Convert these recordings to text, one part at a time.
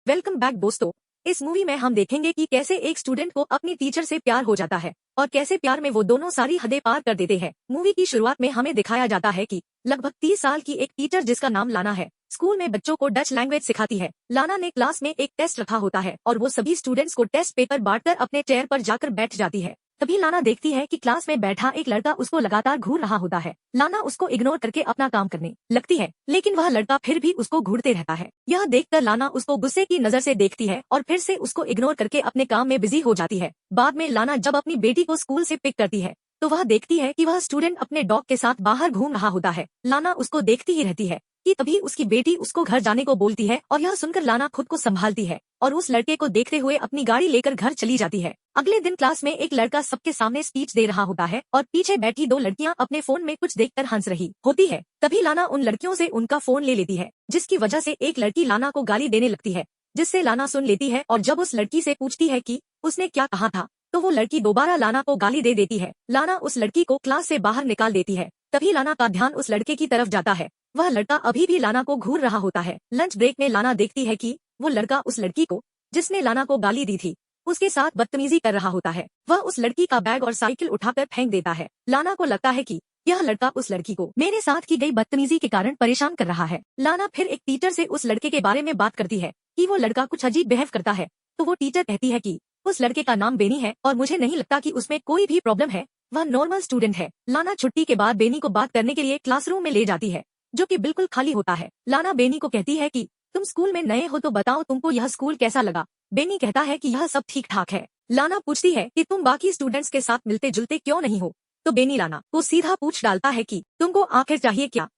Welcome back दोस्तों। इस movie में हम देखेंगे कि कैसे एक स्टूडेंट को अपनी टीचर से प्यार हो जाता है और कैसे प्यार में वो दोनों सारी हदें पार कर देते हैं। मूवी की शुरुआत में हमें दिखाया जाता है कि लगभग 30 साल की एक टीचर जिसका नाम लाना है, स्कूल में बच्चों को डच लैंग्वेज सिखाती है। लाना ने क्लास में एक टेस्ट रखा होता है और वो सभी स्टूडेंट्स को टेस्ट पेपर बांटकर अपने चेयर पर जाकर बैठ जाती है। तभी लाना देखती है कि क्लास में बैठा एक लड़का उसको लगातार घूर रहा होता है। लाना उसको इग्नोर करके अपना काम करने लगती है, लेकिन वह लड़का फिर भी उसको घूरते रहता है। यह देखकर लाना उसको गुस्से की नजर से देखती है और फिर से उसको इग्नोर करके अपने काम में बिजी हो जाती है। बाद में लाना जब अपनी बेटी को स्कूल से पिक करती है तो वह देखती है कि वह स्टूडेंट अपने डॉग के साथ बाहर घूम रहा होता है। लाना उसको देखती ही रहती है कि तभी उसकी बेटी उसको घर जाने को बोलती है और यह सुनकर लाना खुद को संभालती है और उस लड़के को देखते हुए अपनी गाड़ी लेकर घर चली जाती है। अगले दिन क्लास में एक लड़का सबके सामने स्पीच दे रहा होता है और पीछे बैठी दो लड़कियां अपने फोन में कुछ देखकर हंस रही होती है। तभी लाना उन लड़कियों से उनका फोन ले लेती है, जिसकी वजह से एक लड़की लाना को गाली देने लगती है, जिससे लाना सुन लेती है और जब उस लड़की से पूछती है कि उसने क्या कहा था तो वो लड़की दोबारा लाना को गाली दे देती है। लाना उस लड़की को क्लास से बाहर निकाल देती है। तभी लाना का ध्यान उस लड़के की तरफ जाता है। वह लड़का अभी भी लाना को घूर रहा होता है। लंच ब्रेक में लाना देखती है कि वो लड़का उस लड़की को जिसने लाना को गाली दी थी उसके साथ बदतमीजी कर रहा होता है। वह उस लड़की का बैग और साइकिल उठाकर फेंक देता है। लाना को लगता है कि यह लड़का उस लड़की को मेरे साथ की गई बदतमीजी के कारण परेशान कर रहा है। लाना फिर एक टीचर से उस लड़के के बारे में बात करती है कि वो लड़का कुछ अजीब बिहेव करता है, तो वो टीचर कहती है कि उस लड़के का नाम बेनी है और मुझे नहीं लगता कि उसमें कोई भी प्रॉब्लम है, वह नॉर्मल स्टूडेंट है। लाना छुट्टी के बाद बेनी को बात करने के लिए क्लासरूम में ले जाती है, जो कि बिल्कुल खाली होता है। लाना बेनी को कहती है कि तुम स्कूल में नए हो तो बताओ तुमको यह स्कूल कैसा लगा। बेनी कहता है कि यह सब ठीक ठाक है। लाना पूछती है कि तुम बाकी स्टूडेंट्स के साथ मिलते जुलते क्यों नहीं हो, तो बेनी लाना को सीधा पूछ डालता है कि तुमको आखिर चाहिए क्या।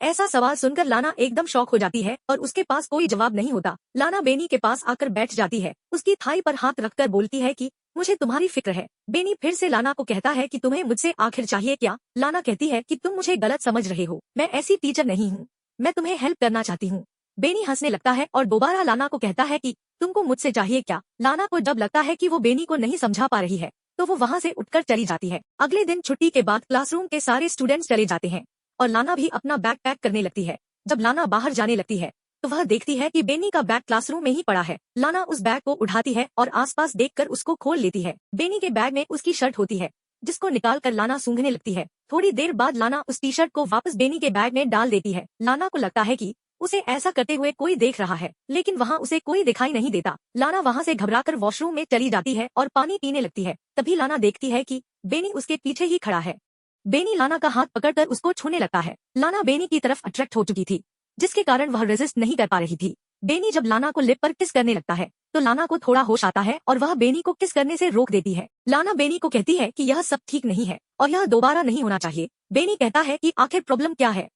ऐसा सवाल सुनकर लाना एकदम शॉक हो जाती है और उसके पास कोई जवाब नहीं होता। लाना बेनी के पास आकर बैठ जाती है, उसकी थाई पर हाथ रखकर बोलती है कि मुझे तुम्हारी फिक्र है। बेनी फिर से लाना को कहता है कि तुम्हें मुझसे आखिर चाहिए क्या। लाना कहती है कि तुम मुझे गलत समझ रहे हो, मैं ऐसी टीचर नहीं हूँ, मैं तुम्हें हेल्प करना चाहती हूँ। बेनी हंसने लगता है और दोबारा लाना को कहता है कि तुमको मुझसे चाहिए क्या। लाना को जब लगता है कि वो बेनी को नहीं समझा पा रही है तो वो वहाँ से उठकर चली जाती है। अगले दिन छुट्टी के बाद क्लासरूम के सारे स्टूडेंट्स चले जाते हैं और लाना भी अपना बैग पैक करने लगती है। जब लाना बाहर जाने लगती है तो वह देखती है कि बेनी का बैग क्लासरूम में ही पड़ा है। लाना उस बैग को उठाती है और आसपास देखकर उसको खोल लेती है। बेनी के बैग में उसकी शर्ट होती है, जिसको निकालकर लाना सूंघने लगती है। थोड़ी देर बाद लाना उस टी शर्ट को वापस बेनी के बैग में डाल देती है। लाना को लगता है कि उसे ऐसा करते हुए कोई देख रहा है, लेकिन वहाँ उसे कोई दिखाई नहीं देता। लाना वहाँ से घबराकर वॉशरूम में चली जाती है और पानी पीने लगती है। तभी लाना देखती है कि बेनी उसके पीछे ही खड़ा है। बेनी लाना का हाथ पकड़कर उसको छूने लगता है। लाना बेनी की तरफ अट्रैक्ट हो चुकी थी, जिसके कारण वह रेजिस्ट नहीं कर पा रही थी। बेनी जब लाना को लिप पर किस करने लगता है तो लाना को थोड़ा होश आता है और वह बेनी को किस करने से रोक देती है। लाना बेनी को कहती है कि यह सब ठीक नहीं है और यह दोबारा नहीं होना चाहिए। बेनी कहता है कि आखिर प्रॉब्लम क्या है,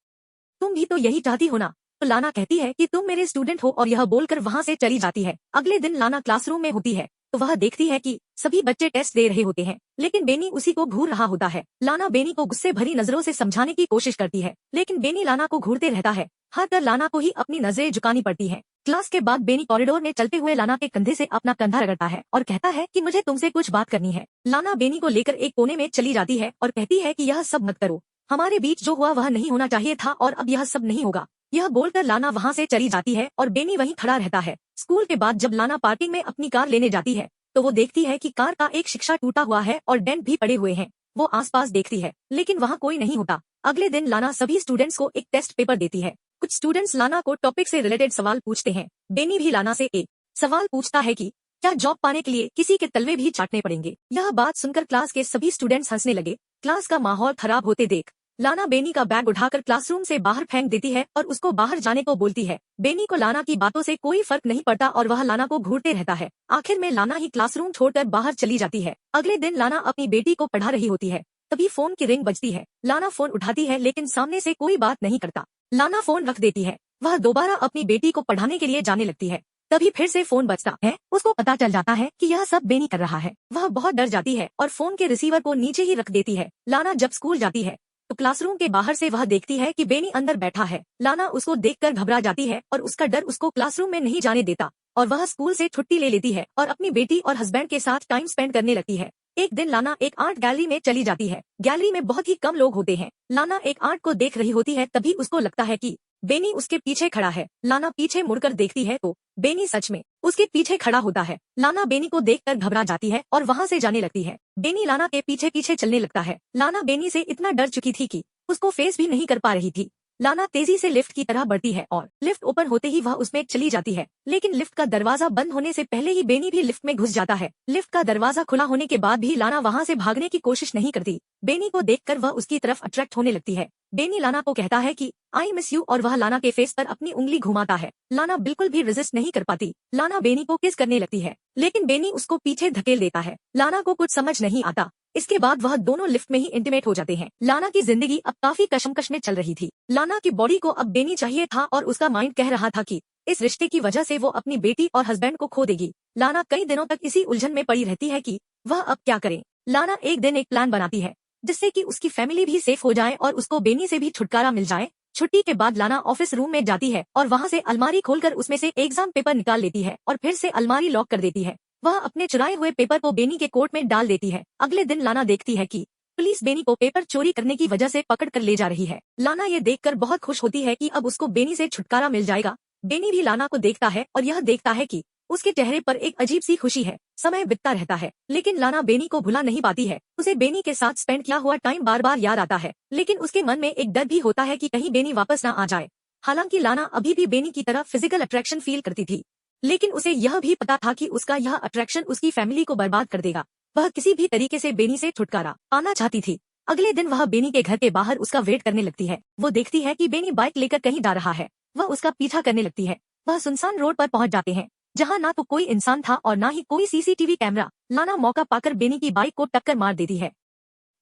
तुम भी तो यही चाहती हो ना। तो लाना कहती है कि तुम मेरे स्टूडेंट हो और यह बोलकर वहाँ से चली जाती है। अगले दिन लाना क्लासरूम में होती है तो वह देखती है कि सभी बच्चे टेस्ट दे रहे होते हैं, लेकिन बेनी उसी को घूर रहा होता है। लाना बेनी को गुस्से भरी नजरों से समझाने की कोशिश करती है, लेकिन बेनी लाना को घूरते रहता है। हर कर लाना को ही अपनी नजरें झुकानी पड़ती है। क्लास के बाद बेनी कॉरिडोर में चलते हुए लाना के कंधे से अपना कंधा रगड़ता है और कहता है कि मुझे तुमसे कुछ बात करनी है। लाना बेनी को लेकर एक कोने में चली जाती है और कहती है कि यह सब मत करो, हमारे बीच जो हुआ वह नहीं होना चाहिए था और अब यह सब नहीं होगा। यह बोलकर लाना वहाँ से चली जाती है और बेनी वहीं खड़ा रहता है। स्कूल के बाद जब लाना पार्किंग में अपनी कार लेने जाती है तो वो देखती है कि कार का एक शीशा टूटा हुआ है और डेंट भी पड़े हुए हैं। वो आसपास देखती है, लेकिन वहाँ कोई नहीं होता। अगले दिन लाना सभी स्टूडेंट्स को एक टेस्ट पेपर देती है। कुछ स्टूडेंट्स लाना को टॉपिक से रिलेटेड सवाल पूछते हैं। बेनी भी लाना से एक सवाल पूछता है कि क्या जॉब पाने के लिए किसी के तलवे भी चाटने पड़ेंगे। यह बात सुनकर क्लास के सभी स्टूडेंट्स हंसने लगे। क्लास का माहौल खराब होते देख लाना बेनी का बैग उठाकर क्लासरूम से बाहर फेंक देती है और उसको बाहर जाने को बोलती है। बेनी को लाना की बातों से कोई फर्क नहीं पड़ता और वह लाना को घूरते रहता है। आखिर में लाना ही क्लासरूम छोड़कर बाहर चली जाती है। अगले दिन लाना अपनी बेटी को पढ़ा रही होती है, तभी फोन की रिंग बजती है। लाना फोन उठाती है, लेकिन सामने से कोई बात नहीं करता। लाना फोन रख देती है। वह दोबारा अपनी बेटी को पढ़ाने के लिए जाने लगती है। तभी फिर से फोन बजता है। उसको पता चल जाता है कि यह सब बेनी कर रहा है। वह बहुत डर जाती है और फोन के रिसीवर को नीचे ही रख देती है। लाना जब स्कूल जाती है तो क्लासरूम के बाहर से वह देखती है कि बेनी अंदर बैठा है। लाना उसको देखकर घबरा जाती है और उसका डर उसको क्लासरूम में नहीं जाने देता और वह स्कूल से छुट्टी ले लेती है और अपनी बेटी और हस्बैंड के साथ टाइम स्पेंड करने लगती है। एक दिन लाना एक आर्ट गैलरी में चली जाती है। गैलरी में बहुत ही कम लोग होते हैं। लाना एक आर्ट को देख रही होती है, तभी उसको लगता है कि बेनी उसके पीछे खड़ा है। लाना पीछे मुड़कर देखती है तो बेनी सच में उसके पीछे खड़ा होता है। लाना बेनी को देखकर घबरा जाती है और वहाँ से जाने लगती है। बेनी लाना के पीछे पीछे चलने लगता है। लाना बेनी से इतना डर चुकी थी कि उसको फेस भी नहीं कर पा रही थी। लाना तेजी से लिफ्ट की तरह बढ़ती है और लिफ्ट ओपन होते ही वह उसमें चली जाती है, लेकिन लिफ्ट का दरवाजा बंद होने से पहले ही बेनी भी लिफ्ट में घुस जाता है। लिफ्ट का दरवाजा खुला होने के बाद भी लाना वहाँ से भागने की कोशिश नहीं करती। बेनी को देखकर वह उसकी तरफ अट्रैक्ट होने लगती है। बेनी लाना को कहता है कि आई मिस यू और वह लाना के फेस पर अपनी उंगली घुमाता है। लाना बिल्कुल भी रेजिस्ट नहीं कर पाती। लाना बेनी को किस करने लगती है, लेकिन बेनी उसको पीछे धकेल देता है। लाना को कुछ समझ नहीं आता। इसके बाद वह दोनों लिफ्ट में ही इंटीमेट हो जाते हैं। लाना की जिंदगी अब काफी कशमकश में चल रही थी। लाना की बॉडी को अब बेनी चाहिए था और उसका माइंड कह रहा था कि इस रिश्ते की वजह से वो अपनी बेटी और हस्बैंड को खो देगी। लाना कई दिनों तक इसी उलझन में पड़ी रहती है कि वह अब क्या करे। लाना एक दिन एक प्लान बनाती है जिससे कि उसकी फैमिली भी सेफ हो जाए और उसको बेनी से भी छुटकारा मिल जाए। छुट्टी के बाद लाना ऑफिस रूम में जाती है और वहाँ से अलमारी खोलकर उसमें से एग्जाम पेपर निकाल लेती है और फिर से अलमारी लॉक कर देती है। वह अपने चुराए हुए पेपर को बेनी के कोट में डाल देती है। अगले दिन लाना देखती है कि पुलिस बेनी को पेपर चोरी करने की वजह से पकड़ कर ले जा रही है। लाना ये देखकर बहुत खुश होती है कि अब उसको बेनी से छुटकारा मिल जाएगा। बेनी भी लाना को देखता है और यह देखता है कि उसके चेहरे पर एक अजीब सी खुशी है। समय बीतता रहता है, लेकिन लाना बेनी को भुला नहीं पाती है। उसे बेनी के साथ स्पेंड किया हुआ टाइम बार बार याद आता है, लेकिन उसके मन में एक डर भी होता है कि कहीं बेनी वापस ना आ जाए। हालांकि लाना अभी भी बेनी की तरह फिजिकल अट्रैक्शन फील करती थी, लेकिन उसे यह भी पता था कि उसका यह अट्रैक्शन उसकी फैमिली को बर्बाद कर देगा। वह किसी भी तरीके से बेनी से छुटकारा पाना चाहती थी। अगले दिन वह बेनी के घर के बाहर उसका वेट करने लगती है। वो देखती है कि बेनी बाइक लेकर कहीं जा रहा है। वह उसका पीछा करने लगती है। वह सुनसान रोड पर पहुंच जाते हैं जहां ना तो कोई इंसान था और ना ही कोई सीसीटीवी कैमरा। लाना मौका पाकर बेनी की बाइक को टक्कर मार देती है,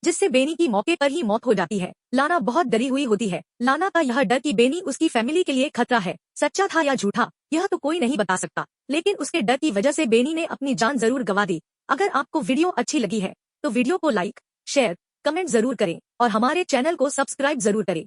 जिससे बेनी की मौके पर ही मौत हो जाती है। लाना बहुत डरी हुई होती है। लाना का यह डर कि बेनी उसकी फैमिली के लिए खतरा है, सच्चा था या झूठा यह तो कोई नहीं बता सकता, लेकिन उसके डर की वजह से बेनी ने अपनी जान जरूर गंवा दी। अगर आपको वीडियो अच्छी लगी है तो वीडियो को लाइक, शेयर, कमेंट जरूर करें और हमारे चैनल को सब्सक्राइब जरूर करें।